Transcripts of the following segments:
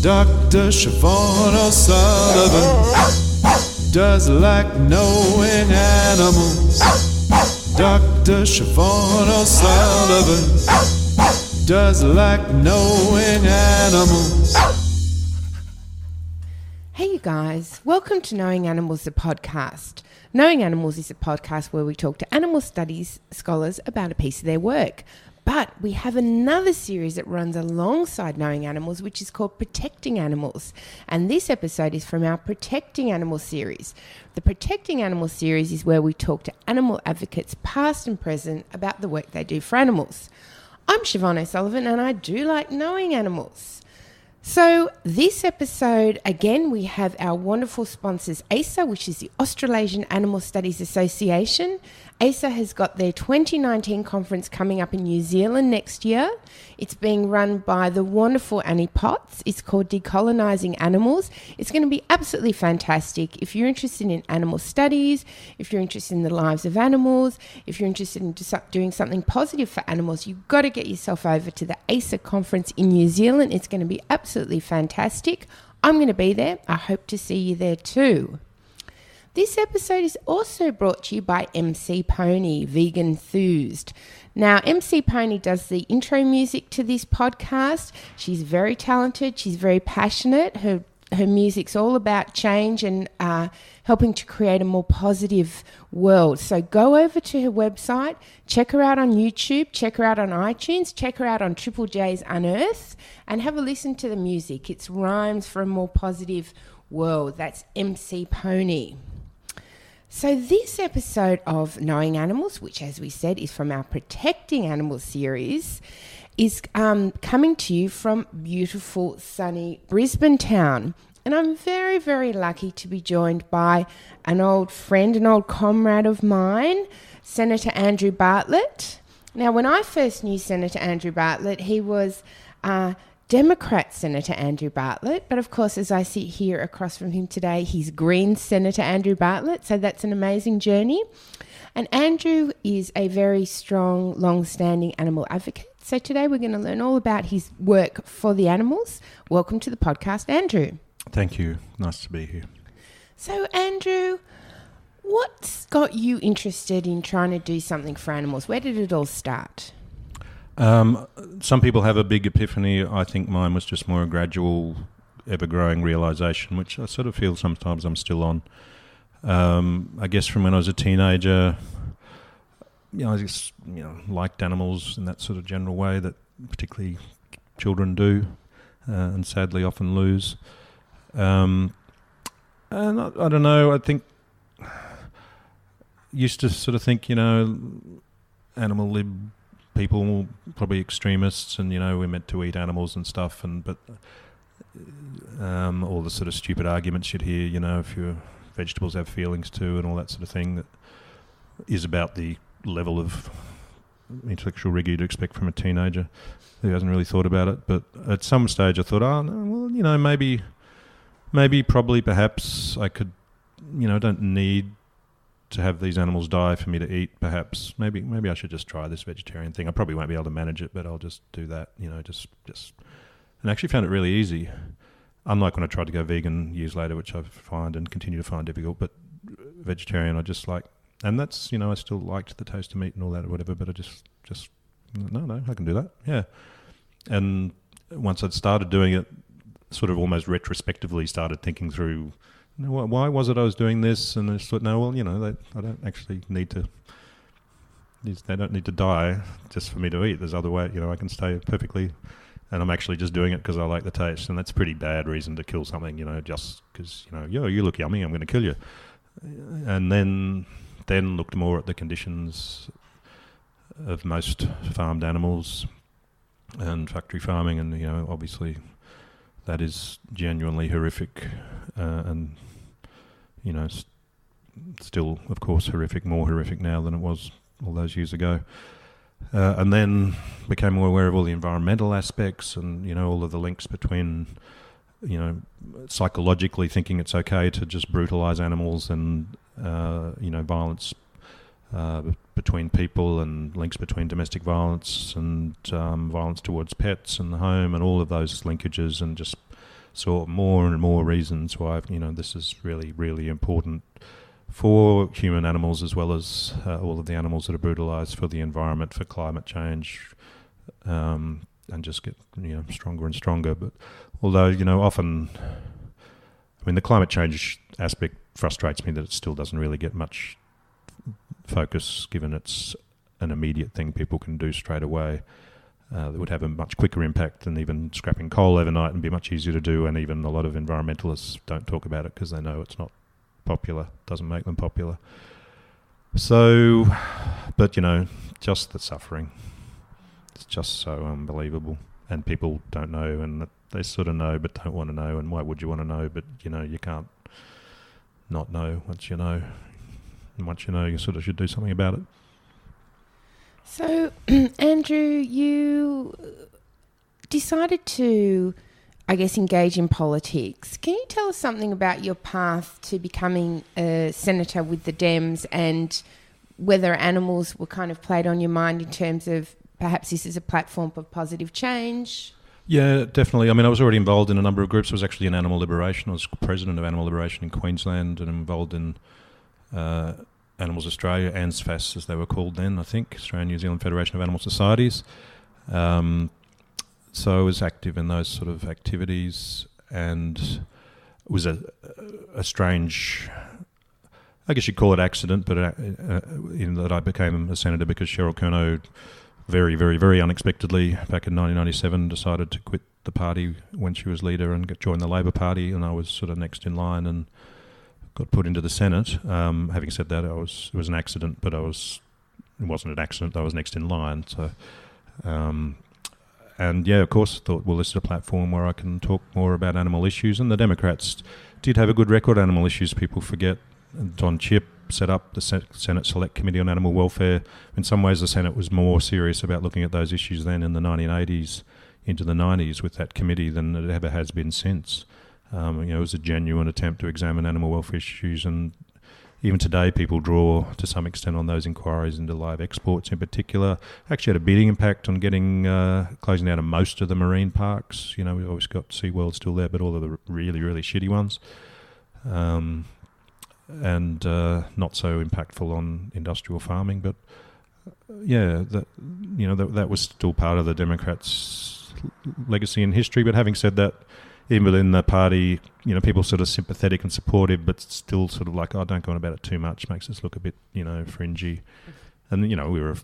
Dr. Siobhan O'Sullivan does like knowing animals. Dr. Siobhan O'Sullivan does like knowing animals. Hey you guys, welcome to Knowing Animals, the podcast. Knowing Animals is a podcast where we talk to animal studies scholars about a piece of their work. But we have another series that runs alongside Knowing Animals, which is called Protecting Animals. And this episode is from our Protecting Animals series. The Protecting Animals series is where we talk to animal advocates, past and present, about the work they do for animals. I'm Siobhan O'Sullivan and I do like knowing animals. So this episode, again, we have our wonderful sponsors, ASA, which is the Australasian Animal Studies Association. ASA has got their 2019 conference coming up in New Zealand next year. It's being run by the wonderful Annie Potts. It's called Decolonising Animals. It's going to be absolutely fantastic. If you're interested in animal studies, if you're interested in the lives of animals, if you're interested in doing something positive for animals, you've got to get yourself over to the ASA conference in New Zealand. It's going to be absolutely fantastic. I'm going to be there. I hope to see you there too. This episode is also brought to you by MC Pony, Vegan Enthused. Now, MC Pony does the intro music to this podcast. She's very talented. She's very passionate. Her music's all about change and helping to create a more positive world. So go over to her website, check her out on YouTube, check her out on iTunes, check her out on Triple J's Unearthed, and have a listen to the music. It's Rhymes for a More Positive World. That's MC Pony. So this episode of Knowing Animals, which as we said is from our Protecting Animals series, is coming to you from beautiful sunny Brisbane town. And I'm very, very lucky to be joined by an old friend, an old comrade of mine, Senator Andrew Bartlett. Now, when I first knew Senator Andrew Bartlett, he was Democrat Senator Andrew Bartlett, but of course, as I sit here across from him today, he's Green Senator Andrew Bartlett, so that's an amazing journey. And Andrew is a very strong, long-standing animal advocate, so today we're going to learn all about his work for the animals. Welcome to the podcast, Andrew. Thank you. Nice to be here. So, Andrew, what's got you interested in trying to do something for animals? Where did it all start? Some people have a big epiphany. I think mine was just more a gradual, ever-growing realisation, which I sort of feel sometimes I'm still on. I guess from when I was a teenager, I just liked animals in that sort of general way that particularly children do, and sadly often lose. And I don't know. I think used to sort of think animal lib people probably extremists, and we're meant to eat animals and stuff, but all the sort of stupid arguments you'd hear, if your vegetables have feelings too, and all that sort of thing, that is about the level of intellectual rigour you'd expect from a teenager who hasn't really thought about it. But at some stage I thought, perhaps I could, don't need to have these animals die for me to eat. Perhaps maybe I should just try this vegetarian thing. I probably won't be able to manage it, but I'll just do that, just and I actually found it really easy, unlike when I tried to go vegan years later, which I find and continue to find difficult. But vegetarian I just like, and that's I still liked the taste of meat and all that or whatever, but I just no I can do that. Yeah. And once I'd started doing it, sort of almost retrospectively started thinking through, why was it I was doing this? And I just thought, I don't actually need to. They don't need to die just for me to eat. There's other way. I can stay perfectly, and I'm actually just doing it because I like the taste. And that's a pretty bad reason to kill something. Just because you look yummy, I'm going to kill you. And then looked more at the conditions of most farmed animals and factory farming, and obviously that is genuinely horrific, and still, of course, horrific, more horrific now than it was all those years ago. And then became more aware of all the environmental aspects and, all of the links between, psychologically thinking it's okay to just brutalise animals and, violence between people and links between domestic violence and violence towards pets and the home and all of those linkages, and just saw more and more reasons why, this is really, really important for human animals as well as all of the animals that are brutalised, for the environment, for climate change, and just get stronger and stronger. But although often, the climate change aspect frustrates me that it still doesn't really get much focus, given it's an immediate thing people can do straight away. That would have a much quicker impact than even scrapping coal overnight, and be much easier to do. And even a lot of environmentalists don't talk about it because they know it's not popular, doesn't make them popular. So, but just the suffering, it's just so unbelievable, and people don't know, and they sort of know but don't want to know. And why would you want to know? But you can't not know once you know, and once you know, you sort of should do something about it. So, Andrew, you decided to, I guess, engage in politics. Can you tell us something about your path to becoming a senator with the Dems, and whether animals were kind of played on your mind in terms of perhaps this is a platform for positive change? Yeah, definitely. I was already involved in a number of groups. I was actually in animal liberation. I was president of animal liberation in Queensland, and involved in Animals Australia, ANZFAS as they were called then, I think, Australian New Zealand Federation of Animal Societies. So I was active in those sort of activities, and it was a strange, I guess you'd call it accident, but in that I became a senator because Cheryl Curnow very, very, very unexpectedly back in 1997 decided to quit the party when she was leader and join the Labor Party, and I was sort of next in line and got put into the Senate. Having said that, it was an accident, but it wasn't an accident. I was next in line. So, and yeah, of course, thought, well, this is a platform where I can talk more about animal issues. And the Democrats did have a good record on animal issues. People forget Don Chipp set up the Senate Select Committee on Animal Welfare. In some ways, the Senate was more serious about looking at those issues then in the 1980s into the 90s with that committee than it ever has been since. It was a genuine attempt to examine animal welfare issues, and even today people draw to some extent on those inquiries into live exports in particular. Actually had a big impact on getting closing down of most of the marine parks. We've always got SeaWorld still there, but all of the really, really shitty ones. And not so impactful on industrial farming. But that was still part of the Democrats' legacy and history. But having said that, even within the party, people sort of sympathetic and supportive, but still sort of like, don't go on about it too much, makes us look a bit, fringy. And, we were a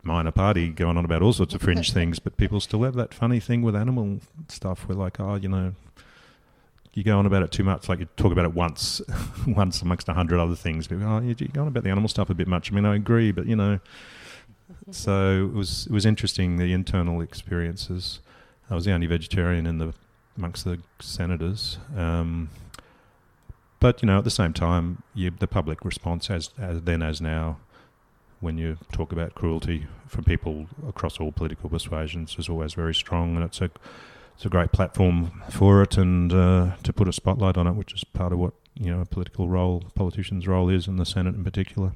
minor party going on about all sorts of fringe things, but people still have that funny thing with animal stuff. We're like, you go on about it too much, like you talk about it once amongst 100 other things. People go, you're going on about the animal stuff a bit much. I agree, but, So it was interesting, the internal experiences. I was the only vegetarian amongst the senators. But, at the same time, the public response, as now, when you talk about cruelty from people across all political persuasions, is always very strong, and it's a great platform for it, and to put a spotlight on it, which is part of what, a politician's role is in the Senate in particular.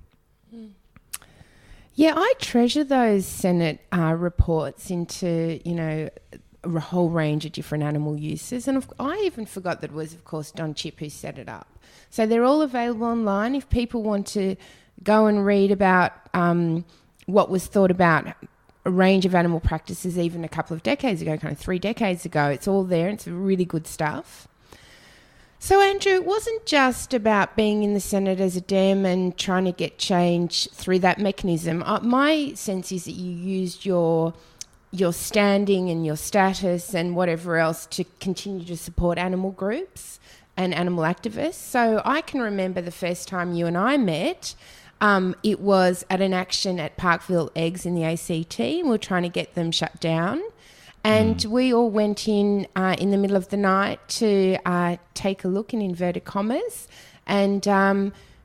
Yeah, I treasure those Senate reports into, a whole range of different animal uses. And I even forgot that it was, of course, Don Chipp who set it up. So they're all available online if people want to go and read about what was thought about a range of animal practices even a couple of decades ago, kind of 3 decades ago. It's all there. It's really good stuff. So, Andrew, it wasn't just about being in the Senate as a Dem and trying to get change through that mechanism. My sense is that you used your standing and your status and whatever else to continue to support animal groups and animal activists. So I can remember the first time you and I met, it was at an action at Parkville Eggs in the ACT, and we were trying to get them shut down. And we all went in the middle of the night to take a look, in inverted commas. And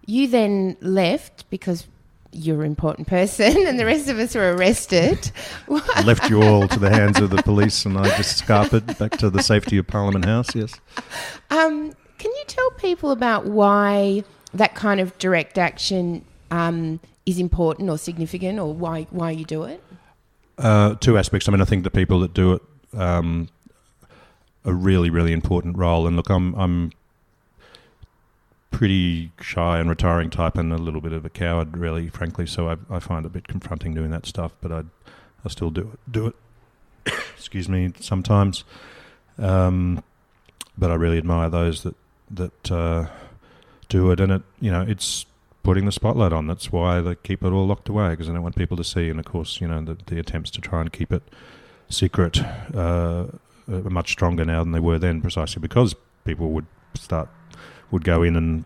you then left because you're an important person, and the rest of us were arrested. Left you all to the hands of the police, and I just scarpered back to the safety of Parliament House, yes. Can you tell people about why that kind of direct action is important or significant, or why you do it? 2 aspects. I think the people that do it a really, really important role. And look, I'm pretty shy and retiring type and a little bit of a coward, really, frankly, so I find it a bit confronting doing that stuff, but I still do it excuse me, sometimes. But I really admire those that do it, and it's putting the spotlight on. That's why they keep it all locked away, because they don't want people to see. And of course, the attempts to try and keep it secret are much stronger now than they were then, precisely because people would go in and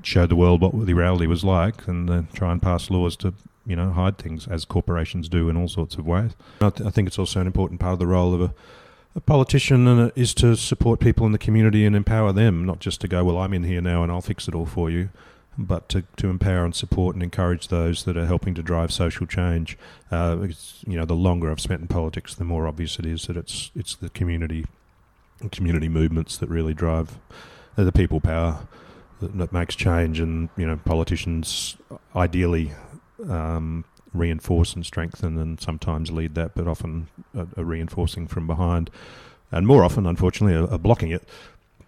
show the world what the reality was like, and try and pass laws to hide things, as corporations do in all sorts of ways. I think it's also an important part of the role of a politician, and it is to support people in the community and empower them, not just to go, well, I'm in here now and I'll fix it all for you, but to empower and support and encourage those that are helping to drive social change. Because, the longer I've spent in politics, the more obvious it is that it's the community movements that really drive the people power that makes change, and politicians ideally reinforce and strengthen and sometimes lead that, but often are reinforcing from behind, and more often, unfortunately, are blocking it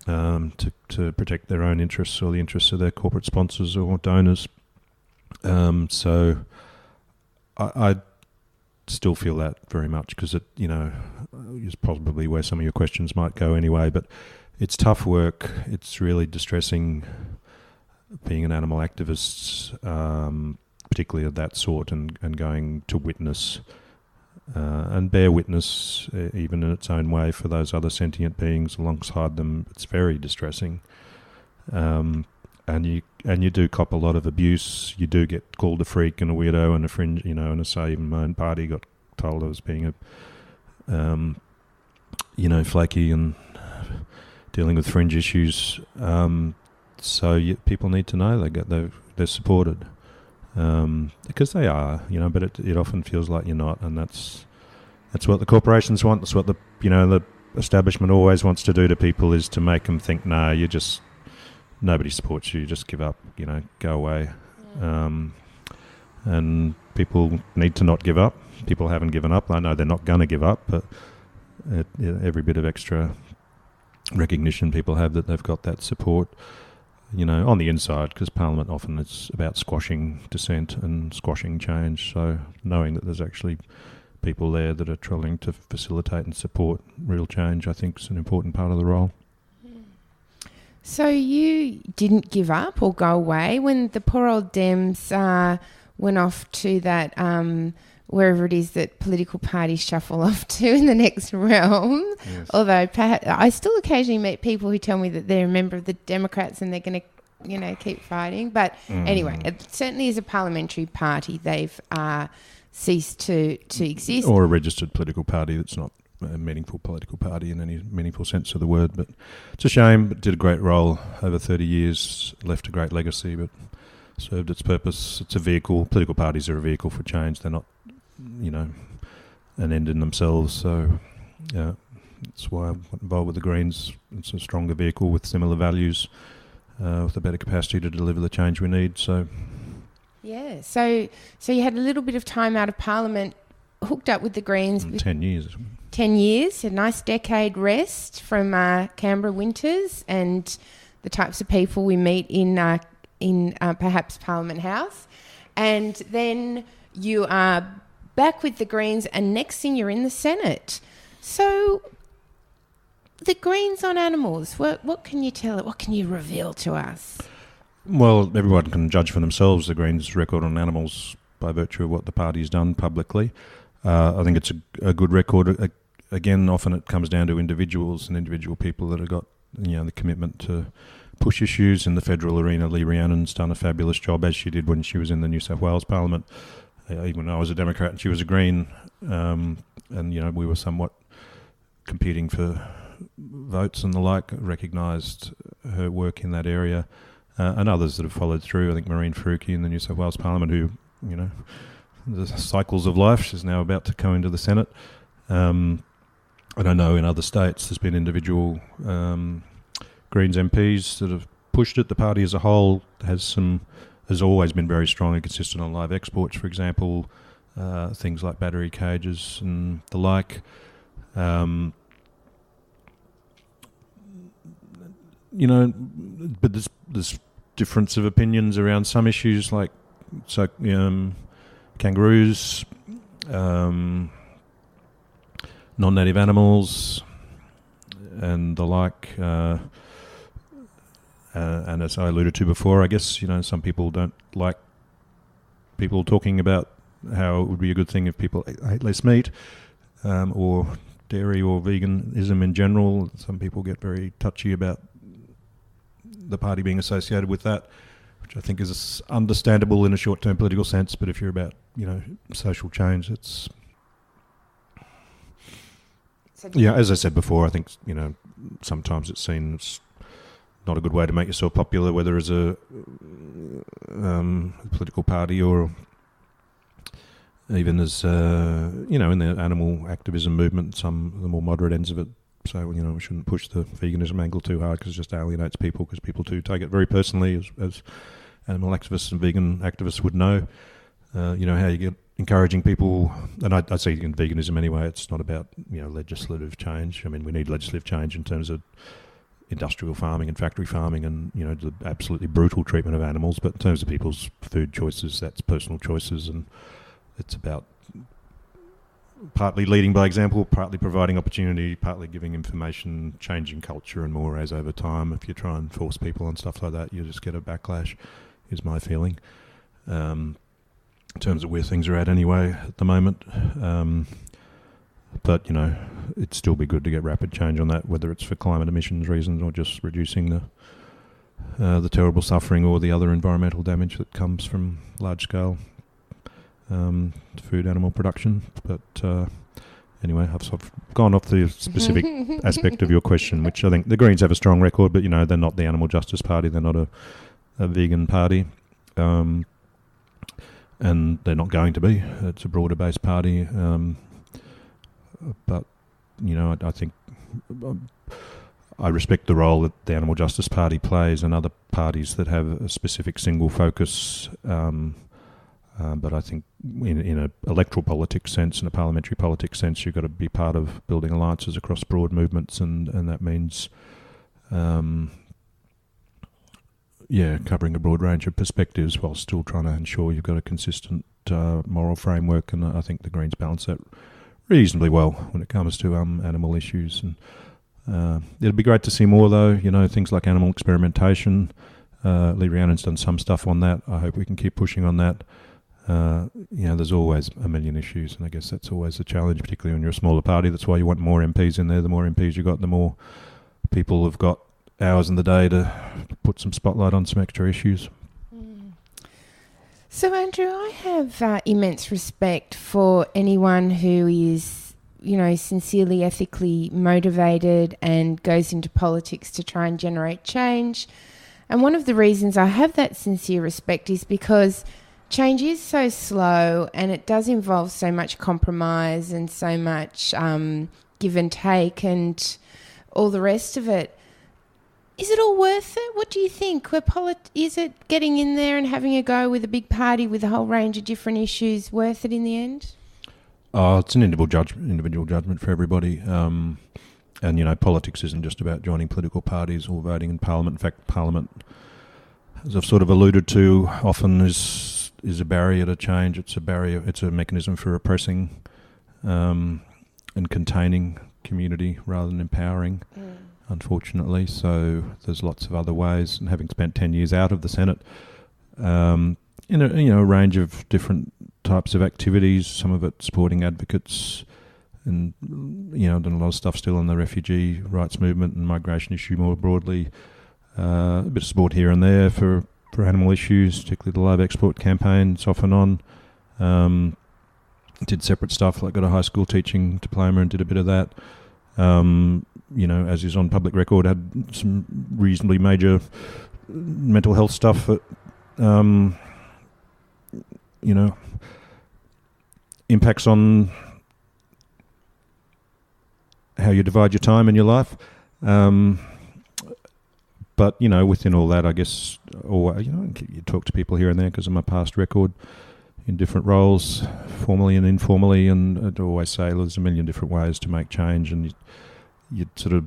to protect their own interests or the interests of their corporate sponsors or donors. So I still feel that very much, because it is probably where some of your questions might go anyway, but it's tough work. It's really distressing being an animal activist, particularly of that sort, and going to witness and bear witness, even in its own way, for those other sentient beings alongside them. It's very distressing, and you do cop a lot of abuse. You do get called a freak and a weirdo and a fringe, and I say even my own party got told I was being a flaky and dealing with fringe issues. So people need to know they're supported. Because they are, but it often feels like you're not, and that's what the corporations want. That's what the establishment always wants to do to people, is to make them think, no, nobody supports you, just give up, go away. And people need to not give up. People haven't given up. I know they're not going to give up, but every bit of extra recognition people have that they've got that support, on the inside, because Parliament often is about squashing dissent and squashing change. So knowing that there's actually people there that are trying to facilitate and support real change, I think, is an important part of the role. So you didn't give up or go away when the poor old Dems went off to that wherever it is that political parties shuffle off to in the next realm. Yes. Although perhaps I still occasionally meet people who tell me that they're a member of the Democrats and they're going to, keep fighting. But anyway, it certainly is a parliamentary party. They've ceased to exist. Or a registered political party that's not a meaningful political party in any meaningful sense of the word. But it's a shame. It did a great role over 30 years, left a great legacy, but served its purpose. It's a vehicle. Political parties are a vehicle for change. They're not, an end in themselves. So, yeah, that's why I got involved with the Greens. It's a stronger vehicle with similar values, with a better capacity to deliver the change we need. So, yeah. So you had a little bit of time out of Parliament, hooked up with the Greens. 10 years. 10 years, a nice decade rest from Canberra winters and the types of people we meet in perhaps Parliament House. And then you are back with the Greens, and next thing you're in the Senate. So the Greens on animals, what can you tell? What can you reveal to us? Well, everyone can judge for themselves the Greens' record on animals by virtue of what the party's done publicly. I think it's a good record. Again, often it comes down to individuals and individual people that have got the commitment to push issues in the federal arena. Lee Rhiannon's done a fabulous job, as she did when she was in the New South Wales Parliament. Even when I was a Democrat and she was a Green, and we were somewhat competing for votes and the like, recognised her work in that area, and others that have followed through. I think Maureen Faruqi in the New South Wales Parliament, who, the cycles of life, she's now about to go into the Senate. And I know in other states there's been individual Greens MPs that have pushed it. The party as a whole has always been very strong and consistent on live exports, for example, things like battery cages and the like. but there's difference of opinions around some issues like kangaroos, non-native animals, and the like. And as I alluded to before, I guess some people don't like people talking about how it would be a good thing if people ate less meat, or dairy or veganism in general. Some people get very touchy about the party being associated with that, which I think is understandable in a short-term political sense. But if you're about, social change, it's... Yeah, as I said before, I think, sometimes it's seen as not a good way to make yourself popular, whether as a political party or even as, in the animal activism movement, some of the more moderate ends of it. So, we shouldn't push the veganism angle too hard because it just alienates people, because people do take it very personally, as animal activists and vegan activists would know. How you get encouraging people, and I see in veganism anyway, it's not about, legislative change. I mean, we need legislative change in terms of industrial farming and factory farming and, the absolutely brutal treatment of animals. But in terms of people's food choices, that's personal choices, and it's about partly leading by example, partly providing opportunity, partly giving information, changing culture and more as over time. If you try and force people on stuff like that, you just get a backlash, is my feeling. In terms of where things are at anyway at the moment. But, it'd still be good to get rapid change on that, whether it's for climate emissions reasons or just reducing the terrible suffering or the other environmental damage that comes from large-scale food animal production. But anyway, I've sort of gone off the specific aspect of your question, which I think the Greens have a strong record, but, they're not the Animal Justice Party. They're not a vegan party. And they're not going to be. It's a broader-based party. But, I think I respect the role that the Animal Justice Party plays and other parties that have a specific single focus. But I think in an electoral politics sense, in a parliamentary politics sense, you've got to be part of building alliances across broad movements, and that means... covering a broad range of perspectives while still trying to ensure you've got a consistent moral framework, and I think the Greens balance that reasonably well when it comes to animal issues. And it'd be great to see more, though, things like animal experimentation. Lee Rhiannon's done some stuff on that. I hope we can keep pushing on that. There's always a million issues, and I guess that's always a challenge, particularly when you're a smaller party. That's why you want more MPs in there. The more MPs you got, the more people have got hours in the day to put some spotlight on some extra issues. So, Andrew, I have immense respect for anyone who is, sincerely, ethically motivated and goes into politics to try and generate change. And one of the reasons I have that sincere respect is because change is so slow, and it does involve so much compromise and so much give and take and all the rest of it. Is it all worth it? What do you think? Is it getting in there and having a go with a big party with a whole range of different issues worth it in the end? It's an individual judgment for everybody. And, politics isn't just about joining political parties or voting in Parliament. In fact, Parliament, as I've sort of alluded to, often is a barrier to change. It's a barrier. It's a mechanism for repressing and containing community rather than empowering. Unfortunately, so there's lots of other ways. And having spent 10 years out of the Senate, in a range of different types of activities, some of it supporting advocates, and done a lot of stuff still on the refugee rights movement and migration issue more broadly. A bit of support here and there for animal issues, particularly the live export campaigns off and on. Did separate stuff, like got a high school teaching diploma and did a bit of that. As is on public record, had some reasonably major mental health stuff that, impacts on how you divide your time in your life. But, within all that, I guess, you talk to people here and there because of my past record in different roles, formally and informally, and I'd always say there's a million different ways to make change, and you'd sort of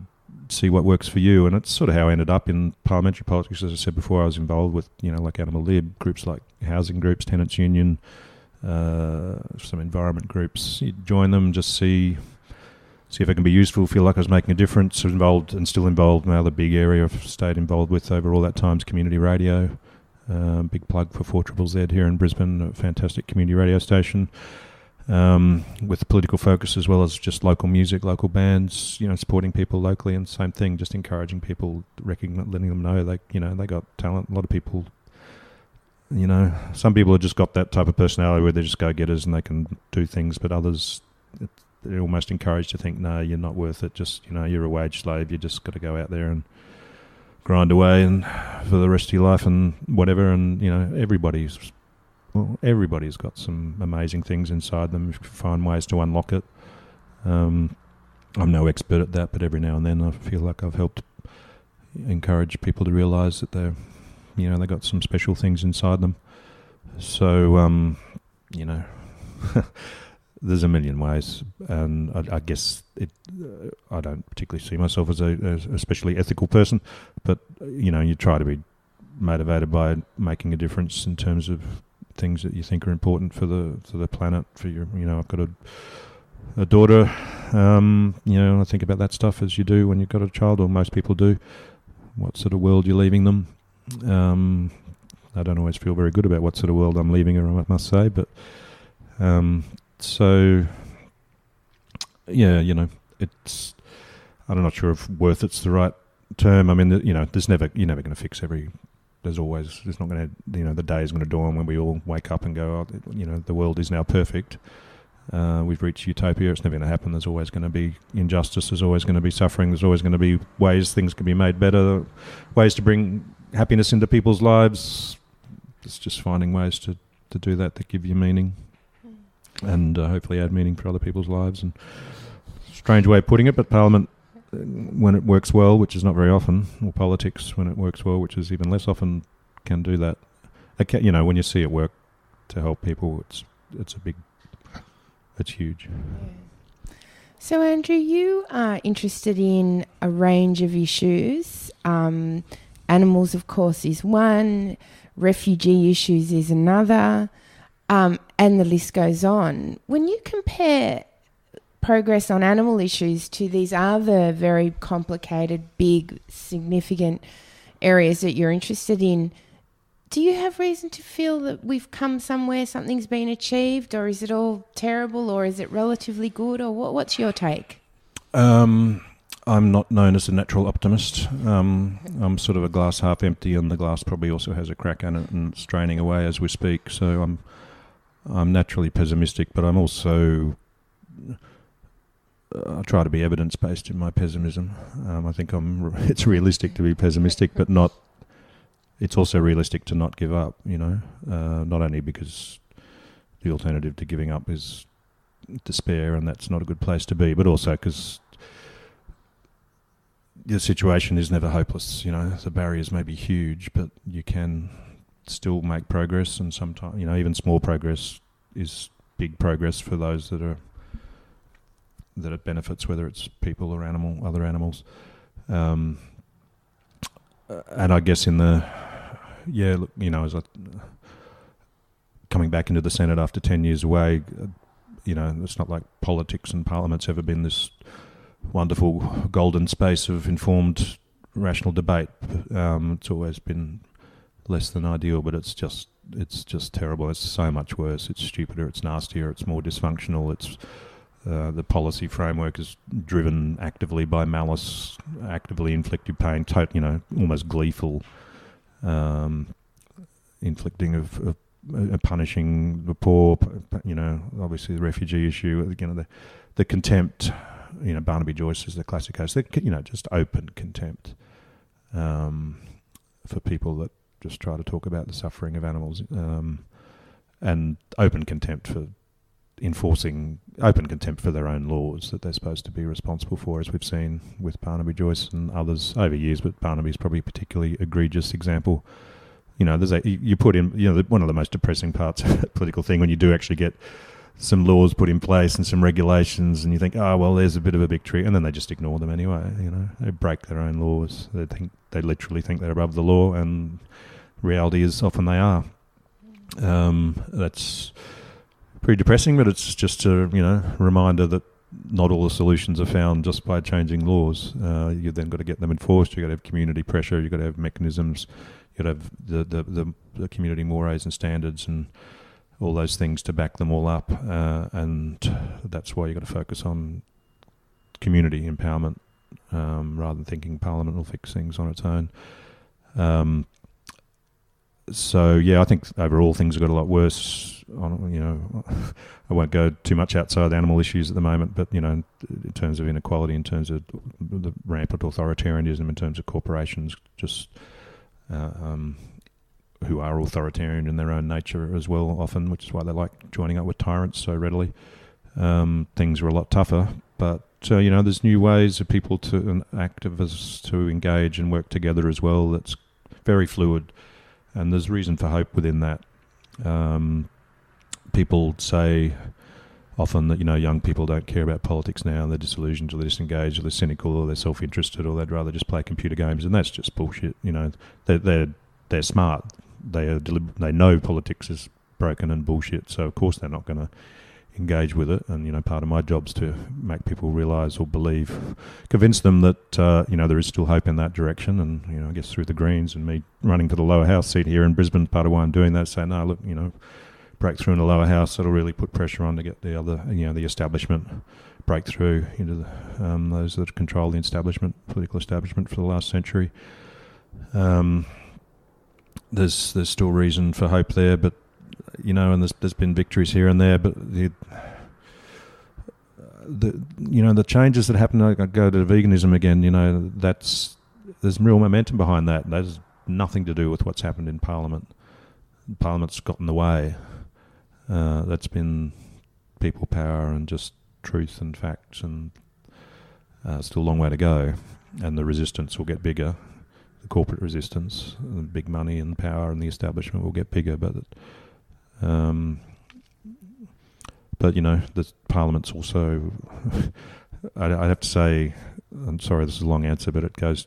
see what works for you. And it's sort of how I ended up in parliamentary politics. As I said before, I was involved with, like Animal Lib, groups like housing groups, Tenants Union, some environment groups. You join them, just see if I can be useful, feel like I was making a difference. Involved and still involved. Now the big area I've stayed involved with over all that time is community radio. Big plug for 4ZZZ here in Brisbane, a fantastic community radio station. With political focus as well as just local music, local bands, supporting people locally, and same thing, just encouraging people, letting them know they got talent. A lot of people, some people have just got that type of personality where they're just go-getters and they can do things, but others, they're almost encouraged to think, no, you're not worth it. Just, you're a wage slave. You just got to go out there and grind away and for the rest of your life and whatever. And, everybody's got some amazing things inside them if you find ways to unlock it. I'm no expert at that, but every now and then I feel like I've helped encourage people to realise that they're, they got some special things inside them. So, there's a million ways, and I guess I don't particularly see myself as a especially ethical person, but you try to be motivated by making a difference in terms of things that you think are important for the planet. For your, I've got a daughter. I think about that stuff as you do when you've got a child, or most people do. What sort of world you're leaving them. I don't always feel very good about what sort of world I'm leaving her, I must say, but. So, yeah, it's. I'm not sure if worth it's the right term. I mean, you're never going to fix every. There's not going to, the day is going to dawn when we all wake up and go, the world is now perfect. We've reached utopia. It's never going to happen. There's always going to be injustice. There's always going to be suffering. There's always going to be ways things can be made better, ways to bring happiness into people's lives. It's just finding ways to do that give you meaning. And hopefully add meaning for other people's lives. And strange way of putting it, but Parliament, when it works well, which is not very often, or politics, when it works well, which is even less often, can do that. When you see it work to help people, it's huge. Yeah. So, Andrew, you are interested in a range of issues. Animals, of course, is one. Refugee issues is another. And the list goes on. When you compare progress on animal issues to these other very complicated, big, significant areas that you're interested in, do you have reason to feel that we've come somewhere, something's been achieved, or is it all terrible, or is it relatively good, or what's your take? I'm not known as a natural optimist. I'm sort of a glass half empty, and the glass probably also has a crack in it and it's draining away as we speak. So I'm naturally pessimistic, but I'm also I try to be evidence-based in my pessimism. I think it's realistic to be pessimistic, but not. It's also realistic to not give up. Not only because the alternative to giving up is despair, and that's not a good place to be, but also because the situation is never hopeless. The barriers may be huge, but you can still make progress, and sometimes even small progress is big progress for those that it benefits, whether it's people or other animals. And I guess as coming back into the Senate after 10 years away, it's not like politics and Parliament's ever been this wonderful golden space of informed, rational debate. It's always been less than ideal, but it's just terrible. It's so much worse. It's stupider. It's nastier. It's more dysfunctional. It's the policy framework is driven actively by malice, actively inflicted pain. Almost gleeful inflicting of punishing the poor. Obviously the refugee issue. The contempt. Barnaby Joyce is the classic case. Just open contempt for people that just try to talk about the suffering of animals, and open contempt for their own laws that they're supposed to be responsible for, as we've seen with Barnaby Joyce and others over years, but Barnaby's probably a particularly egregious example. You put in, one of the most depressing parts of that political thing when you do actually get some laws put in place and some regulations, and you think, oh well, there's a bit of a victory, and then they just ignore them anyway. They break their own laws. They literally think they're above the law, and reality is often they are. That's pretty depressing, but it's just a reminder that not all the solutions are found just by changing laws. You've then got to get them enforced. You've got to have community pressure. You've got to have mechanisms. You've got to have the community mores and standards and all those things to back them all up. And that's why you've got to focus on community empowerment rather than thinking Parliament will fix things on its own. So I think overall things have got a lot worse. I won't go too much outside the animal issues at the moment, but in terms of inequality, in terms of the rampant authoritarianism, in terms of corporations, just who are authoritarian in their own nature as well, often, which is why they like joining up with tyrants so readily. Things are a lot tougher, but there's new ways of people and activists to engage and work together as well. That's very fluid. And there's reason for hope within that. People say often that, young people don't care about politics now, they're disillusioned or they're disengaged or they're cynical or they're self-interested or they'd rather just play computer games, and that's just bullshit. They're smart. They know politics is broken and bullshit, so of course they're not going to engage with it. And part of my job's to make people realise or believe, convince them that there is still hope in that direction. And I guess through the Greens and me running for the lower house seat here in Brisbane, part of why I'm doing that, saying no, look, breakthrough in the lower house, that'll really put pressure on to get the other, the establishment breakthrough into those that control the political establishment for the last century. There's still reason for hope there, but and there's been victories here and there, but the changes that happen. I go to veganism again. There's real momentum behind that. That has nothing to do with what's happened in Parliament. Parliament's got in the way. That's been people power and just truth and facts, and still a long way to go. And the resistance will get bigger. The corporate resistance, the big money and power and the establishment will get bigger, but the Parliament's also, I'd have to say, I'm sorry, this is a long answer, but it goes,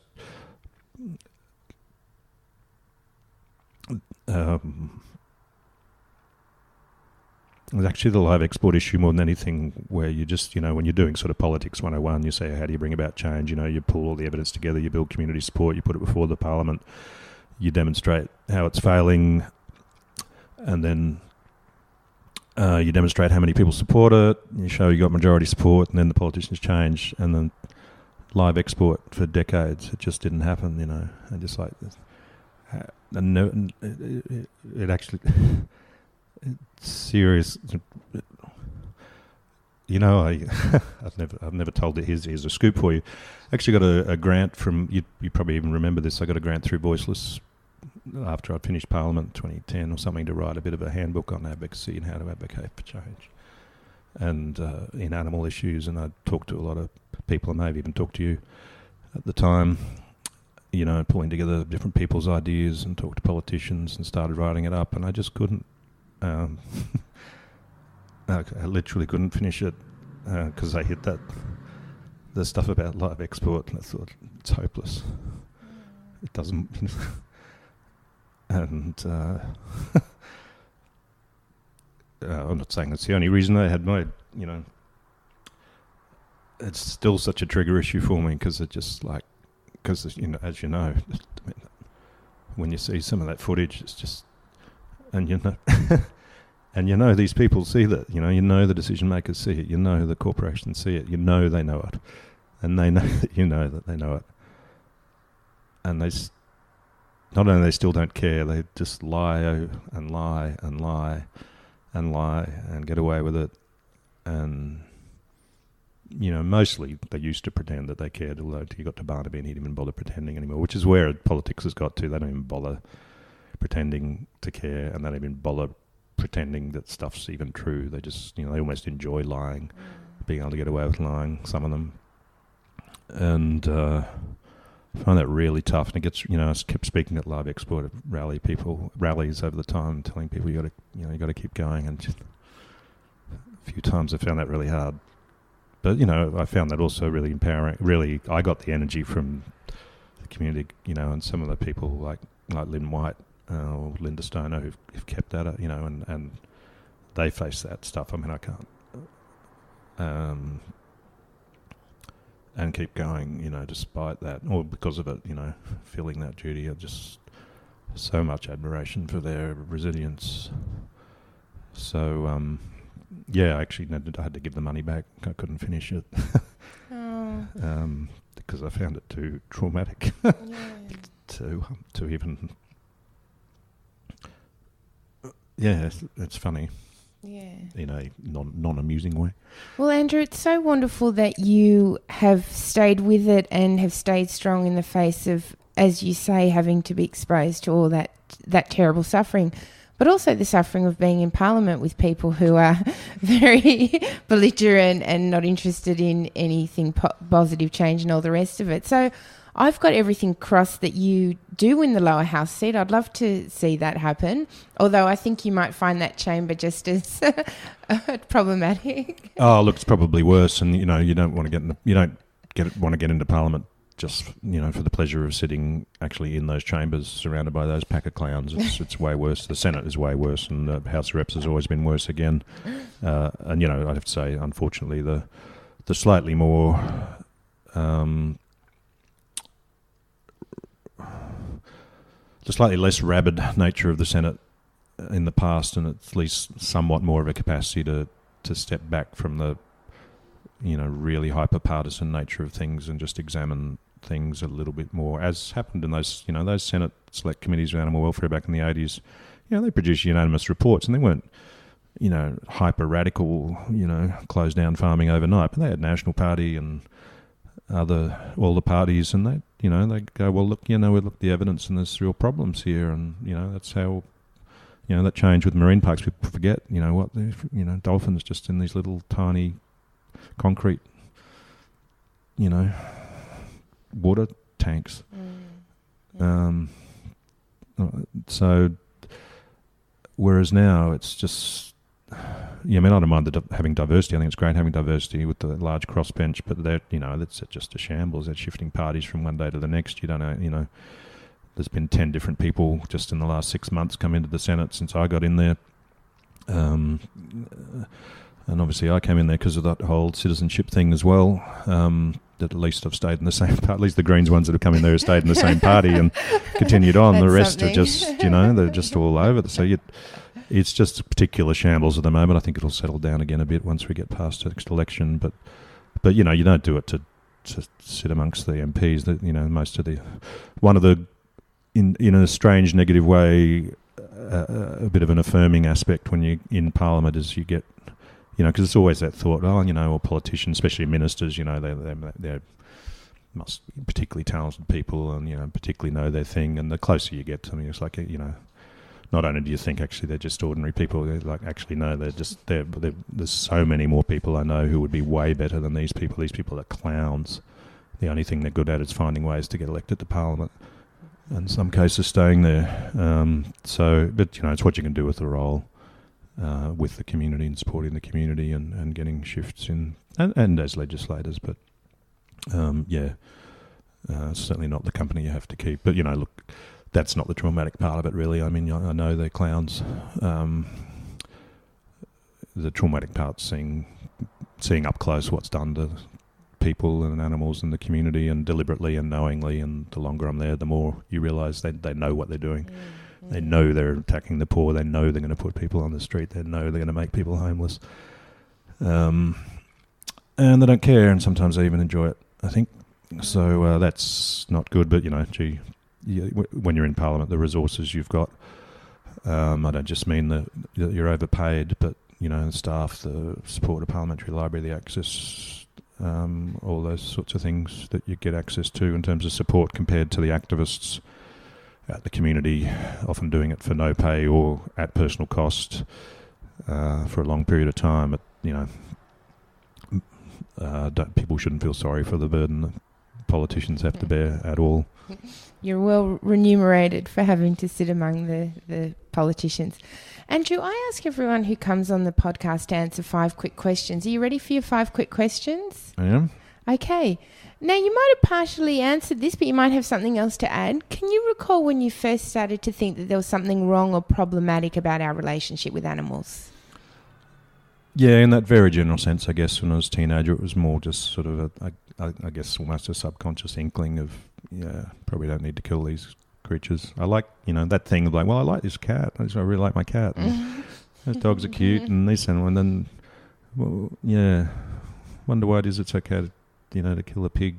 it's actually the live export issue more than anything, where you just, when you're doing sort of politics 101, you say, how do you bring about change? You pull all the evidence together, you build community support, you put it before the Parliament, you demonstrate how it's failing, and then you demonstrate how many people support it, you show you got majority support, and then the politicians change, and then live export for decades, it just didn't happen, and just like this. And it actually, it's serious. I've never told it. Here's a scoop for you. Actually got a grant from, you probably even remember this, I got a grant through Voiceless after I'd finished Parliament 2010 or something, to write a bit of a handbook on advocacy and how to advocate for change and in animal issues. And I talked to a lot of people, and maybe even talked to you at the time, pulling together different people's ideas, and talked to politicians and started writing it up, and I just couldn't I literally couldn't finish it because I hit the stuff about live export, and I thought, it's hopeless. It doesn't and I'm not saying that's the only reason I had my, it's still such a trigger issue for me, because it just because as you know, when you see some of that footage, it's just, and and these people see that, the decision makers see it, the corporations see it, they know it, and they know that that they know it, and not only they still don't care, they just lie and lie and lie and lie and get away with it. And mostly they used to pretend that they cared, although you got to Barnaby and he didn't even bother pretending anymore, which is where politics has got to. They don't even bother pretending to care, and they don't even bother pretending that stuff's even true. They just, they almost enjoy lying, being able to get away with lying, some of them. And I find that really tough. And it gets, I kept speaking at live export rallies over the time, telling people you got to keep going, and just few times I found that really hard. But, you know, I found that also really empowering. Really, I got the energy from the community, you know, and some of the people like Lynn White or Linda Stoner who've kept at it, you know, and they face that stuff. I mean, I can't. And keep going, you know, despite that, or because of it, you know, feeling that duty. I just so much admiration for their resilience. So, yeah, I actually I had to give the money back. I couldn't finish it because I found it too traumatic to even. Yeah, it's funny. Yeah. In a non-amusing way. Well, Andrew, it's so wonderful that you have stayed with it and have stayed strong in the face of, as you say, having to be exposed to all that terrible suffering, but also the suffering of being in Parliament with people who are very belligerent and not interested in anything positive change and all the rest of it. So I've got everything crossed that you do win the lower house seat. I'd love to see that happen, although I think you might find that chamber just as problematic. Oh, look, it's probably worse, and you know you don't want to get into Parliament just, you know, for the pleasure of sitting actually in those chambers surrounded by those pack of clowns. It's way worse. The Senate is way worse, and the House of Reps has always been worse again. And you know, I have to say, unfortunately, the slightly more the slightly less rabid nature of the Senate in the past, and at least somewhat more of a capacity to step back from the, you know, really hyper-partisan nature of things and just examine things a little bit more, as happened in those, you know, those Senate select committees of animal welfare back in the 80s. You know, they produced unanimous reports, and they weren't, you know, hyper-radical, you know, close down farming overnight, but they had National Party and all the parties, and they, you know, they go, well, look, you know, we look at the evidence and there's real problems here, and, you know, that's how, you know, that change with marine parks. People forget, you know, what, you know, dolphins just in these little tiny concrete, you know, water tanks. So, whereas now it's just, yeah, I mean, I don't mind having diversity. I think it's great having diversity with the large crossbench, but that, you know, that's just a shambles. They're shifting parties from one day to the next. You don't know, you know, there's been 10 different people just in the last 6 months come into the Senate since I got in there. And obviously I came in there because of that whole citizenship thing as well. That at least I've stayed in the same party. At least the Greens ones that have come in there have stayed in the same party and continued on. The rest are just, you know, they're just all over. So it's just a particular shambles at the moment. I think it'll settle down again a bit once we get past the next election. But you know, you don't do it to sit amongst the MPs. That, you know, most of in a strange negative way, a bit of an affirming aspect when you're in Parliament is you get, you know, because it's always that thought, oh, you know, or politicians, especially ministers, you know, they're must be particularly talented people and, you know, particularly know their thing. And the closer you get to them, it's like, you know, not only do you think actually they're just ordinary people, they like actually no, there's so many more people I know who would be way better than these people. These people are clowns. The only thing they're good at is finding ways to get elected to Parliament. And in some cases staying there. But, you know, it's what you can do with the role. With the community and supporting the community and getting shifts in, and as legislators, but certainly not the company you have to keep. But, you know, look, that's not the traumatic part of it, really. I mean, I know they're clowns. The traumatic part's seeing up close what's done to people and animals in the community, and deliberately and knowingly, and the longer I'm there, the more you realise they know what they're doing. They know they're attacking the poor. They know they're going to put people on the street. They know they're going to make people homeless. And they don't care, and sometimes they even enjoy it, I think. So that's not good, but, you know, when you're in Parliament, the resources you've got, I don't just mean that you're overpaid, but, you know, the staff, the support of Parliamentary Library, the access, all those sorts of things that you get access to in terms of support compared to the activists at the community, often doing it for no pay or at personal cost for a long period of time. But, you know, people shouldn't feel sorry for the burden that politicians have to bear at all. You're well remunerated for having to sit among the politicians. Andrew, I ask everyone who comes on the podcast to answer 5 quick questions. Are you ready for your 5 quick questions? I am. Okay. Now, you might have partially answered this, but you might have something else to add. Can you recall when you first started to think that there was something wrong or problematic about our relationship with animals? Yeah, in that very general sense, I guess when I was a teenager, it was more just sort of, I guess, almost a subconscious inkling of, probably don't need to kill these creatures. I like, that thing of like, well, I like this cat. I really like my cat. And those dogs are cute and this and then, well, yeah, wonder why it is it's okay to kill a pig,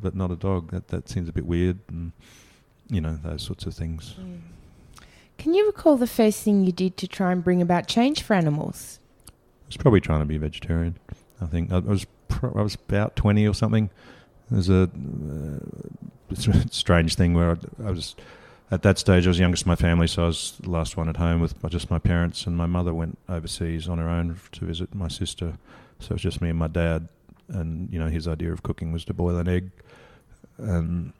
but not a dog. That seems a bit weird, and those sorts of things. Can you recall the first thing you did to try and bring about change for animals? I was probably trying to be a vegetarian. I think I was about 20 or something. There's a strange thing where I was at that stage. I was youngest in my family, so I was the last one at home with just my parents, and my mother went overseas on her own to visit my sister. So it was just me and my dad. And his idea of cooking was to boil an egg, and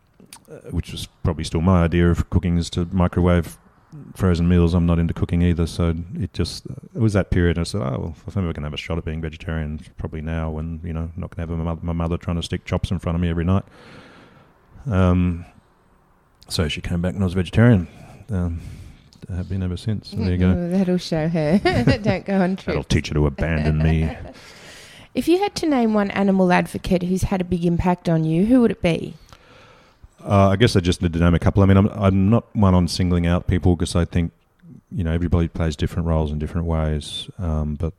which was probably still my idea of cooking is to microwave frozen meals. I'm not into cooking either, so it was that period. And I said, oh well, if I'm ever going to have a shot at being vegetarian, it's probably now, when not going to have my mother trying to stick chops in front of me every night. So she came back and I was vegetarian. I have been ever since. So there you go. That'll show her. Don't go on trips. That'll teach her to abandon me. If you had to name one animal advocate who's had a big impact on you, who would it be? I guess I just need to name a couple. I mean, I'm not one on singling out people because I think, everybody plays different roles in different ways. But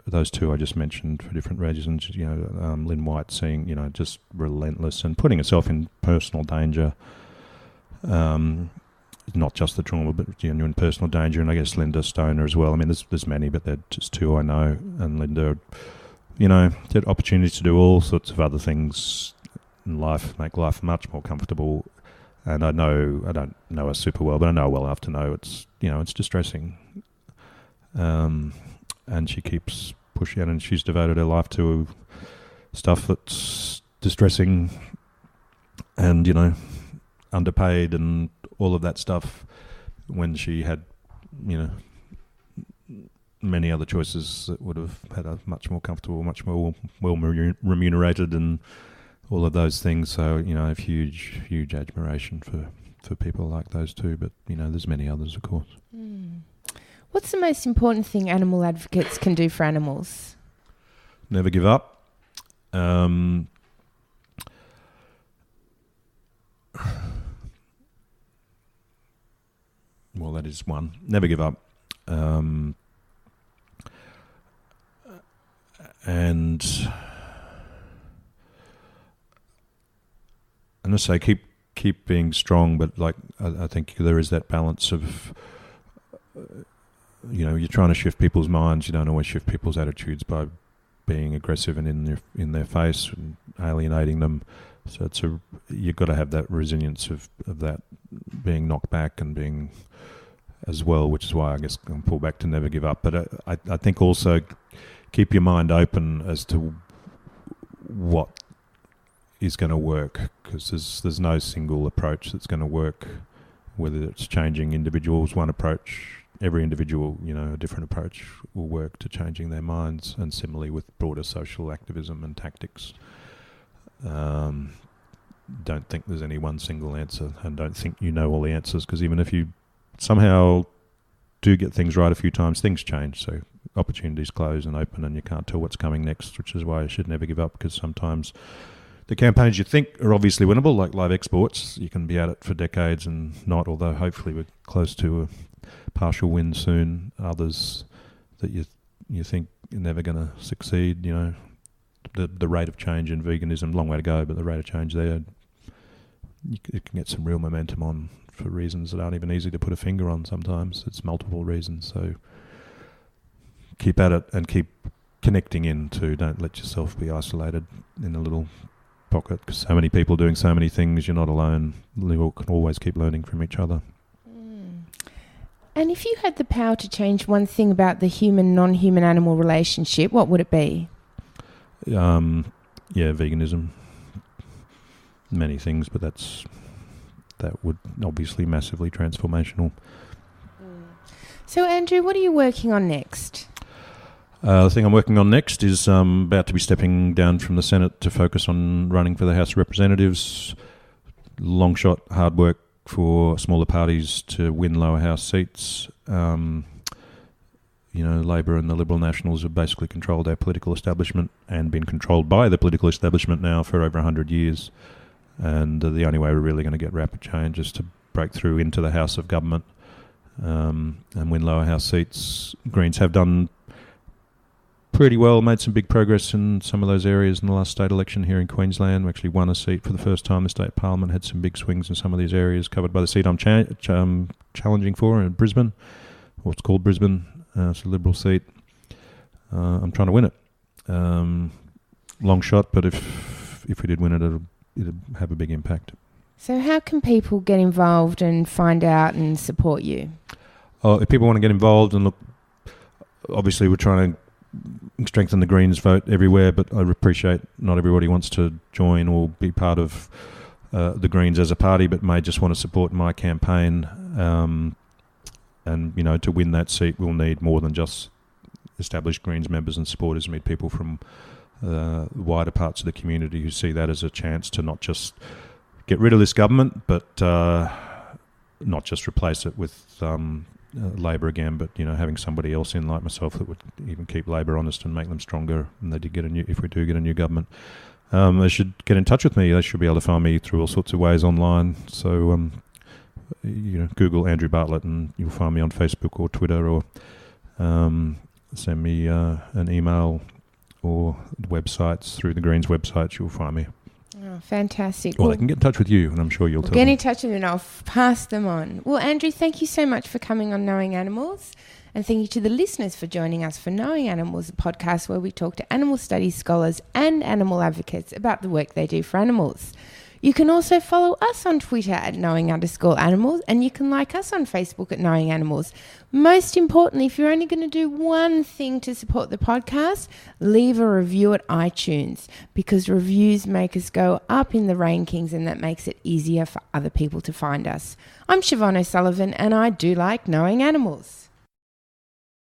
those two I just mentioned for different reasons. Lynn White seeing, just relentless and putting herself in personal danger. Not just the trauma, but genuine personal danger. And I guess Linda Stoner as well. I mean, there's many, but they're just two I know. And Linda, had opportunities to do all sorts of other things in life, make life much more comfortable. And I don't know her super well, but I know her well enough to know it's distressing. And she keeps pushing out, and she's devoted her life to stuff that's distressing and, underpaid and all of that stuff, when she had, many other choices that would have had a much more comfortable, much more well remunerated and all of those things. So, I have huge admiration for people like those two, but, there's many others, of course. What's the most important thing animal advocates can do for animals? Never give up. Well, that is one. Never give up. And I say keep being strong, but I think there is that balance of you're trying to shift people's minds. You don't always shift people's attitudes by being aggressive and in their face and alienating them. So you've got to have that resilience of that being knocked back and being as well, which is why I guess I'll pull back to never give up. But I think also keep your mind open as to what is going to work, because there's no single approach that's going to work, whether it's changing individuals. One approach, every individual, a different approach will work to changing their minds, and similarly with broader social activism and tactics. Don't think there's any one single answer, and don't think all the answers, because even if you somehow do get things right a few times, things change. So opportunities close and open, and you can't tell what's coming next, which is why you should never give up, because sometimes the campaigns you think are obviously winnable, like live exports, you can be at it for decades and not, although hopefully we're close to a partial win soon. Others that you think you're never going to succeed, the rate of change in veganism, long way to go, but the rate of change there, you can get some real momentum on for reasons that aren't even easy to put a finger on sometimes. It's multiple reasons, so keep at it and keep connecting in too. Don't let yourself be isolated in a little pocket, because so many people doing so many things, you're not alone. We all can always keep learning from each other. And if you had the power to change one thing about the human-non-human animal relationship, what would it be? Veganism. Many things, but that would obviously massively transformational. So, Andrew, what are you working on next? The thing I'm working on next is about to be stepping down from the Senate to focus on running for the House of Representatives. Long shot, hard work for smaller parties to win lower house seats. Labor and the Liberal Nationals have basically controlled our political establishment and been controlled by the political establishment now for over 100 years. And the only way we're really going to get rapid change is to break through into the House of Government and win lower house seats. Greens have done pretty well, made some big progress in some of those areas in the last state election here in Queensland. We actually won a seat for the first time. The state parliament had some big swings in some of these areas covered by the seat I'm challenging for in Brisbane, or it's called Brisbane. It's a Liberal seat. I'm trying to win it. Long shot, but if we did win it, it'd have a big impact. So how can people get involved and find out and support you? If people want to get involved and look, obviously we're trying to strengthen the Greens vote everywhere, but I appreciate not everybody wants to join or be part of the Greens as a party, but may just want to support my campaign. And, to win that seat, we'll need more than just established Greens members and supporters. We need people from wider parts of the community who see that as a chance to not just get rid of this government, but not just replace it with Labor again, but having somebody else in like myself that would even keep Labor honest and make them stronger. And they did get if we do get a new government, they should get in touch with me. They should be able to find me through all sorts of ways online. So Google Andrew Bartlett and you'll find me on Facebook or Twitter, or send me an email or websites through the Greens websites. You'll find me. Oh, fantastic. Or they can get in touch with you, and I'm sure you'll tell them. Get in touch with me and I'll pass them on. Well, Andrew, thank you so much for coming on Knowing Animals, and thank you to the listeners for joining us for Knowing Animals, a podcast where we talk to animal studies scholars and animal advocates about the work they do for animals. You can also follow us on Twitter at knowing_animals, and you can like us on Facebook at Knowing Animals. Most importantly, if you're only going to do one thing to support the podcast, leave a review at iTunes, because reviews make us go up in the rankings, and that makes it easier for other people to find us. I'm Siobhan O'Sullivan, and I do like knowing animals.